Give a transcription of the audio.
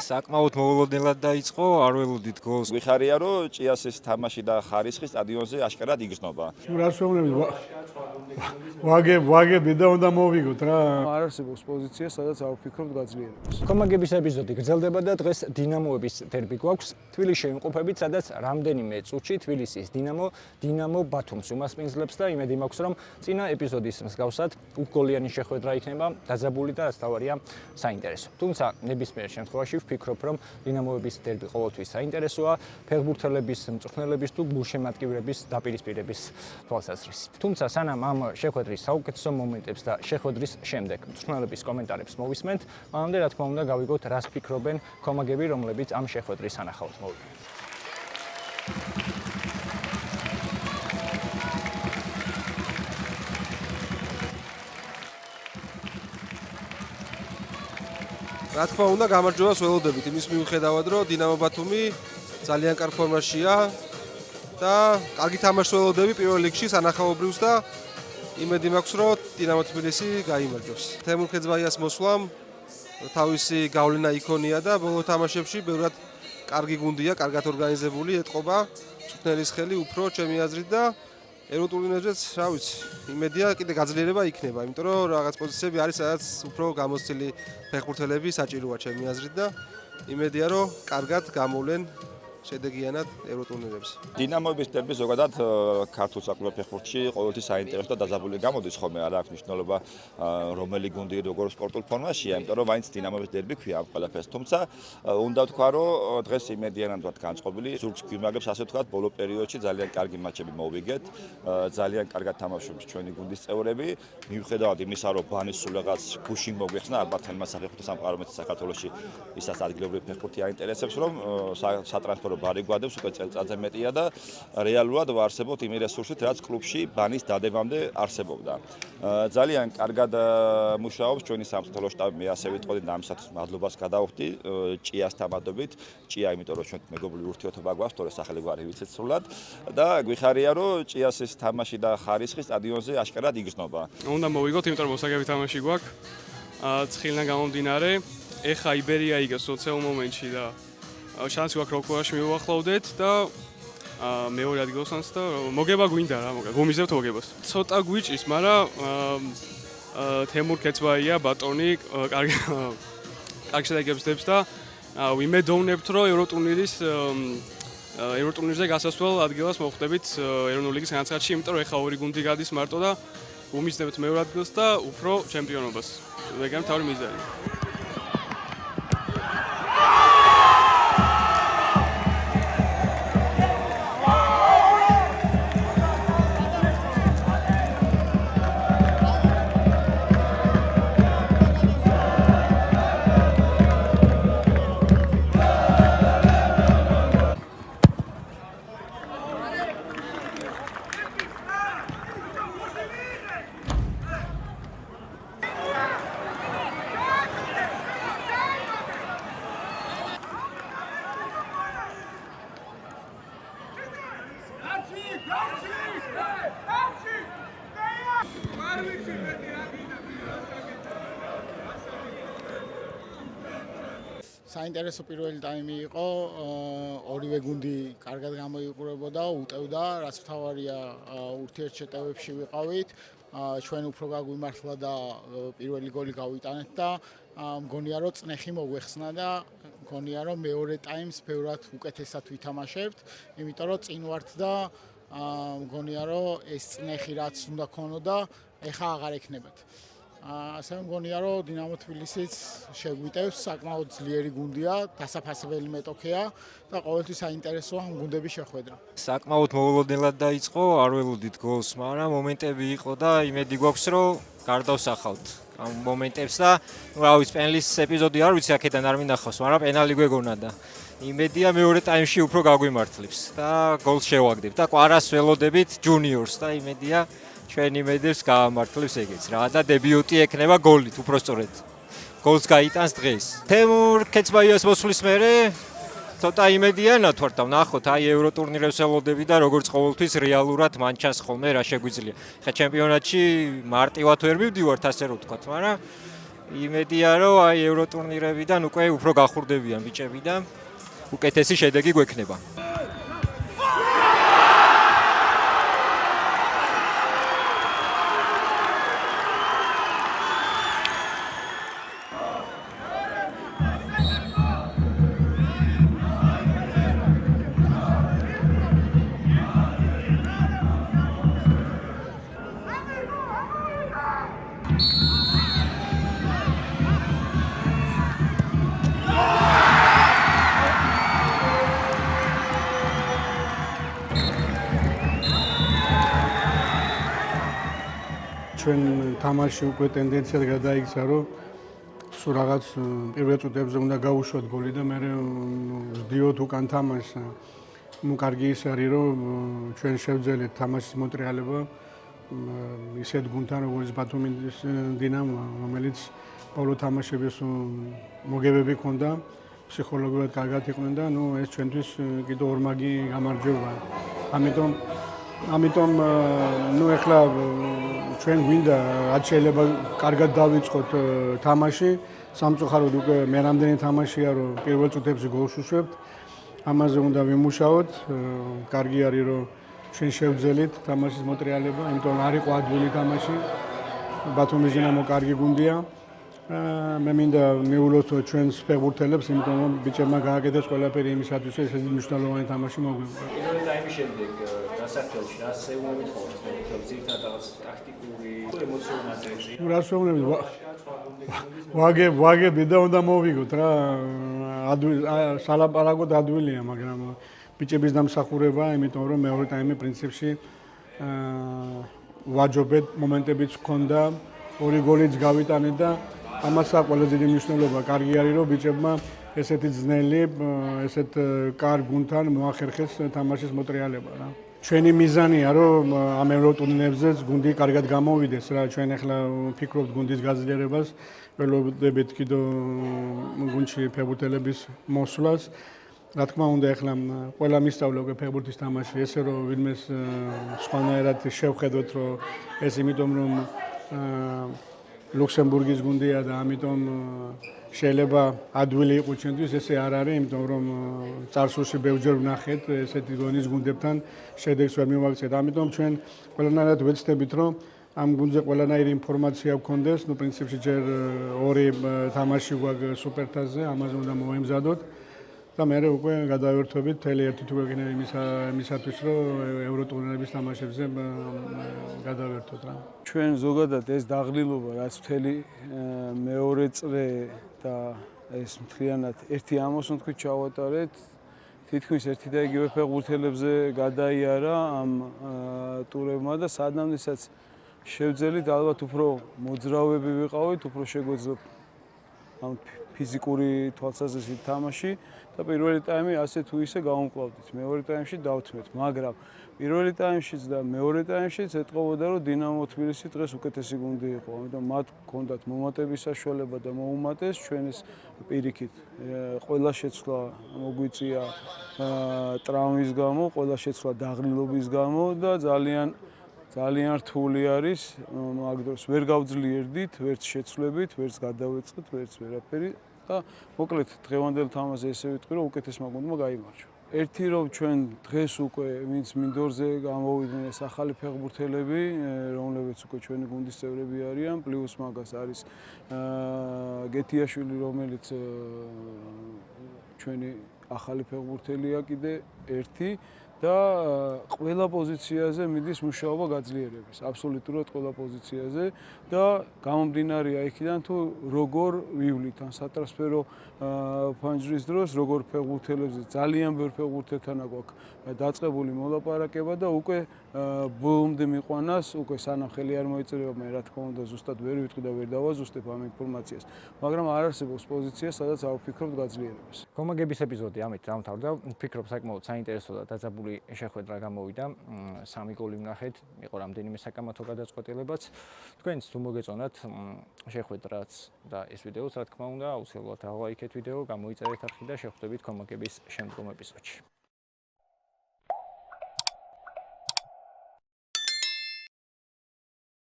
საკმაოდ მოულოდნელად დაიწყო, არ ველოდით გოლს. გვიხარია, რომ ჭიასის თამაში და ხარისხი სტადიონზე აშკარად იგრძნობა. ვაგები და უნდა მოვიგოთ რა. არ არსებობს პოზიცია, სადაც არ ვფიქრობთ გაძლიერებას. კომაგების ეპიზოდი გრძელდება და დღეს დინამოების დერბი გვაქვს. თბილისში იმყოფებით, სადაც რამდენიმე წუთში თბილისის დინამო ბათუმს უმასპინძლებს და იმედი მაქვს, რომ წინა ეპიზოდის მსგავსად უგოლიანი შეხვედრა იქნება დაძაბული და რაც თავარია საინტერესო. თუმცა ნებისმიერ შემთხვევაში ვფიქრობ, რომ დინამოების დერბი ყოველთვის საინტერესოა ფეხბურთელების, მწვრთნელების თუ გულშემატკივრების დაპირისპირების თვალსაზრისით. თუმცა სანამ ამ შეხვედრის საუკეთესო მომენტებს და შეხვედრის შემდეგ მწვრთნელების კომენტარებს მოვისმენთ, მანამდე რა თქმა უნდა გავიგოთ, რას ფიქრობენ კომაგები, რომლებიც ამ შეხვედრის სანახაოდ მოვიდნენ. რა თქმა უნდა, გამარჯვებას ველოდებით იმის მიუხედავად, რომ დინამო ბათუმი ძალიან კარგ ფორმაშია და კარგი თამაშს ველოდები პირველ ლიგში სანახაობრივს და იმედი მაქვს, რომ დინამო თბილისი გაიმარჯვებს. თემურ ქეძბაიას მოსვლამ თავისი გავლენა იქონია და ბოლო თამაშებში ბევრად კარგი გუნდია, კარგად ორგანიზებული, ეტყობა მწვრთნელის ხელი უფრო ჩემი აზრით და ეროვნულ ტურნირებზეც, რა ვიცი, იმედია კიდე გაძლიერება იქნება, იმიტომ რომ რაღაც პოზიციები არის, სადაც უფრო გამოცდილი ფეხბურთელები საჭიროა ჩემი აზრით და იმედია, რომ კარგად გამოვლენ შედეგიანად ევროტურნირებს. დინამოების დერბი ზოგადად ქართულ საკულტურო ფეხბურთში ყოველთვის საინტერესო და დაძაბული გამოდის ხოლმე, არ აქვს მნიშვნელობა რომელი გუნდი როგორ სპორტულ ფორმაშია, იმიტომ რომ მაინც დინამოების დერბი ქვია ამ ყველაფერს. თუმცა უნდა ვთქვა, რომ დღეს იმედიანად ვართ განწყობილი. ზურგს გვიმაგრებს, ასე ვთქვათ, ბოლო პერიოდში ძალიან კარგი მატჩები მოვიგეთ, ძალიან კარგად თამაშობს ჩვენი გუნდის წევრები. მიუხედავად იმისა, რომ ბანის სულ რაღაც გუშინ მოგვეხსნა, ალბათ თელმა საფეხბურთო სამყარომეც საქართველოში ისაც ადგილობრივი ფეხბურთი აინტერესებს, რომ სატრანსფერო ბარი გვადებს უკვე წელწადზე მეტია და რეალურად ვარსებობთ იმ რესურსით, რაც კლუბში ბანის დადებამდე არსებობდა. ძალიან კარგად მუშაობს ჩვენი სამწვრთნელო შტაბი, მე ასე ვიტყოდი და ამისათვის მადლობას გადავხდი ჭიასთან მადლობით. ჭია, იმიტომ რომ ჩვენ მეგობრული ურთიერთობა გვაქვს, თორე სახელი გვარი ვიცით სრულად და გვიხარია, რომ ჭიასის თამაში და ხარისხი სტადიონზე აშკარად იგრძნობა. უნდა მოვიგოთ, იმიტომ რომ მოსაგები თამაში გვაქვს. ცხილიდან გამომდინარე, ეხა იბერია იგებს სოციალურ მომენტში და შანსი გვაქვს როქუაში მივუახლოვდეთ და მეორე ადგილოსანაც და მოგება გვინდა რა, გომიზებთ მოგებას. ცოტა გვიჭის, მაგრამ თემურ ქეცბაია ბატონი კარგი შედეგებს დებს და ვიმედოვნებთ, რომ ევროტურნირზე გასასვლელ ადგილას მოხვდებით ეროვნული ლიგის განცხადში, იმიტომ რომ ეხა ორი გუნდი გადის მარტო და ვუმისდევთ მეორე ადგილს და უფრო ჩემპიონობას. ეგაა თავი მიზანი. საინტერესო პირველი ტაიმი იყო, ორივე გუნდი კარგად გამოიყურებოდა, უტევდა, რაც მთავარია ურთიერთშეტევებში ვიყავით. ჩვენ უფრო გაგვიმართლა და პირველი გოლი გავიტანეთ და მგონია რომ წნეხი მოგვეხსნა და მგონია რომ მეორე ტაიმს ბევრად უკეთესად ვითამაშებთ, იმიტომ რომ წინ ვართ და მგონია რომ ეს წნეხი რაც უნდა ქონოდა, ეხა აღარ ექნებათ. ასე მგონია რომ დინამო თბილისიც შეგვიტევს, საკმაოდ ძლიერი გუნდია, დასაფასებელი მეტოქეა და ყოველთვის საინტერესოა ამ გუნდების შეხვედრა. საკმაოდ მოულოდნელად დაიწყო, არ ველოდით გოლს, მაგრამ მომენტები იყო და იმედი გვაქვს, რომ გარდავსახავთ ამ მომენტებს და რა ვიცი, პენალის ეპიზოდი არ ვიცი, აქედან არ მინახავს, მაგრამ პენალი გვეგონა და იმედია მეორე ტაიმში უფრო გაგვიმართლებს და გოლს შევაგდებთ და კვარას ველოდებით ჯუნიორს და იმედია ჩვენ იმედებს გაამართლებს ეგეც რა და დებიუტი ექნება გოლით, უბრალოდ გოლს გაიტანს დღეს. თემურ ქეცბაიას მოსვლის მერე ცოტა იმედიანად ვარ და ვნახოთ აი ევროტურნირებს ველოდები და როგორც ყოველთვის რეალურად მანჩას ხოლმე რა შეგვიძლია. ხა ჩემპიონატში მარტივად ვერ მივდივართ ასე რომ ვთქვათ, მაგრამ იმედია რომ აი ევროტურნირებიდან უკვე უფრო გახურდებიან ბიჭები და უკეთესი შედეგი გვექნება. ჩვენ თამაში უკვე ტენდენციად გადაიქცა, რომ სულ რაღაც პირველ წუთებზე უნდა გაუშვათ გოლი და მე ვსდიოთ უკან თამაშს. კარგი ის არის, რომ ჩვენ შევძელით თამაშის მონტრეალება ისეთ გუნდთან, როგორც ბათუმის დინამო, რომელიც ყოველ თამაშების მოგებები ჰქონდა, ფსიქოლოგიურად კარგად იყვნენ და ეს ჩვენთვის კიდევ ორმაგი გამარჯვებაა. ამიტომ ეხლა ჩვენ გვინდა რაც შეიძლება კარგად დავიწყოთ თამაში. სამწუხაროდ უკვე მე რამდენი თამაშია რომ პირველ წუთებში გოლს უშვებთ. ამაზე უნდა ვიმუშაოთ. კარგი არის რომ ჩვენ შევძელით თამაშის მოტრიალება, იმიტომ არ იყო ადვილი თამაში. ბათუმის დინამო კარგი გუნდია. მე მინდა მიულოთ ჩვენს ფეხბურთელებს, იმიტომ რომ ბიჭებმა გააკეთეს ყველაფერი იმისათვის, რომ ესეთი მნიშვნელოვანი თამაში მოგვიყვება. პირველი ტაიმის შემდეგ გასახდელში რა შეუმოვით ხოლმე ფეხბურთელს ძირითადად ტაქტიკური ემოციონალური რას ვეუბნებით ვაგები და უნდა მოვიგოთ რა სალაპარაკოდ ადვილია მაგრამ ბიჭების დამსახურება იმიტომ რომ მეორე ტაიმი პრინციპში ვაჯობეთ მომენტებიც ჰქონდა ორი გოლიც გავიტანეთ და ამასაც ყველაზე დიდი მნიშვნელობა კარგი არის რომ ბიჭებმა ესეთი ძნელი ესეთ კარგ გუნდთან მოახერხეს თამაშის მოტრიალება რა ჩვენი მიზანია რომ ამ ევროტურნირებზეც გუნდი კარგად გამოვიდეს რა ჩვენ ახლა ვფიქრობთ გუნდის გაძლიერებას ველოდებით კიდევ გუნდში ფეხბურთელების მოსვლას რა თქმა უნდა ახლა ყველა მისწავლა უკვე ფეხბურთის თამაში ესე რომ ვინმეს სხვანაირად შევხედოთ რომ ეს იმიტომ რომ ლუქსემბურგის გუნდია და ამიტომ შეიძლება ადვილი იყოს ჩვენთვის ესე არ არის იმიტომ რომ წარსულში ბევრჯერ ვნახეთ ესეთი გონის გუნდებთან შედეგს ვერ მივაქცეთ ამიტომ ჩვენ ყველანაირად ვეცდებით რომ ამ გუნდზე ყველანაირი ინფორმაცია გქონდეს ნუ პრინციპში ჯერ ორი თამაში გვაქვს სუპერთასზე ამაზე უნდა მოვემზადოთ და მე უკვე გადავერთვებით მთელი ერთი თუ გვექნება იმისათვის რომ ევროტურნირების თამაშებზე გადავერთოთ რა ჩვენ ზოგადად ეს დაღლილობა რაც მთელი მეორე წრე და ეს მთლიანად ერთი ამოსუნ თქვით ჩავატარეთ თითქმის ერთი და იგივე ფეხბურთელებზე გადაიარა ამ ტურებმა და სადამდესაც შევძელით ალბათ უფრო მოძრავები ვიყავით უფრო შეგვეძლო ამ ფიზიკური თვალსაზრისით თამაში და პირველი ტაიმი ასე თუ ისე გავუმკლავდით. მეორე ტაიმში დავთმეთ, მაგრამ პირველი ტაიმშიც და მეორე ტაიმშიც ეტყობოდა რომ დინამო თბილისი დღეს უკეთესი გუნდი იყო. ამიტომ მათ ჰქონდათ მომატების საშუალება და მოუმატეს ჩვენ ეს პირიქით. ყველა შეცვლა მოგვიწია ტრავმის გამო, ყველა შეცვლა დაღლილობის გამო და ძალიან რთული არის მაგ დროს ვერ გავძლიერდით, ვერც შეცვლებით, ვერც გადავეწყეთ, ვერც ვერაფერი და მოკლედ დღევანდელ თამაშზე ესე ვიტყვი რომ უკეთესმა გუნდმა გაიმარჯვა. ერთი რომ ჩვენ დღეს უკვე ვინც მინდორზე გამოვიდნენ ეს ახალი ფეხბურთელები, რომლებიც უკვე ჩვენი გუნდის წევრები არიან, პლუს მაგას არის გეთიაშვილი, რომელიც ჩვენი ახალი ფეხბურთელია კიდე ერთი და ყველა პოზიციაზე მიდის მუშაობა გაძლიერების, აბსოლუტურად ყველა პოზიციაზე და გამომდინარეა იქიდან თუ როგორ ვივლით ან სატრანსფერო ფანჯრის დროს, როგორ ფეხბურთელებზე ძალიან ბევრ ფეხბურთელთან აქვს დაწყებული მოლაპარაკება და უკვე ბოლომდე მიყვანას, უკვე სანამ ხელი არ მოიწერება, მე რა თქმა უნდა ზუსტად ვერ ვიტყვი და ვერ დავაზუსტებ ამ ინფორმაციას, მაგრამ არ არსებობს პოზიცია, სადაც არ ვფიქრობთ გაძლიერებას. კომაგების ეპიზოდი ამით დამთავრდა. ვფიქრობ საკმაოდ საინტერესო და დაძაბული შეხვედრა გამოვიდა. 3 გოლი ვნახეთ, იყო რამდენიმე საკამათო გადაწყვეტილებაც. თქვენც თუ მოგეწონათ შეხვედრაც და ეს ვიდეოც, რა თქმა უნდა, აუცილებლად დალაიქეთ ვიდეო, გამოიწერეთ არხი და შევხვდებით კომაგების შემდგომ ეპიზოდში.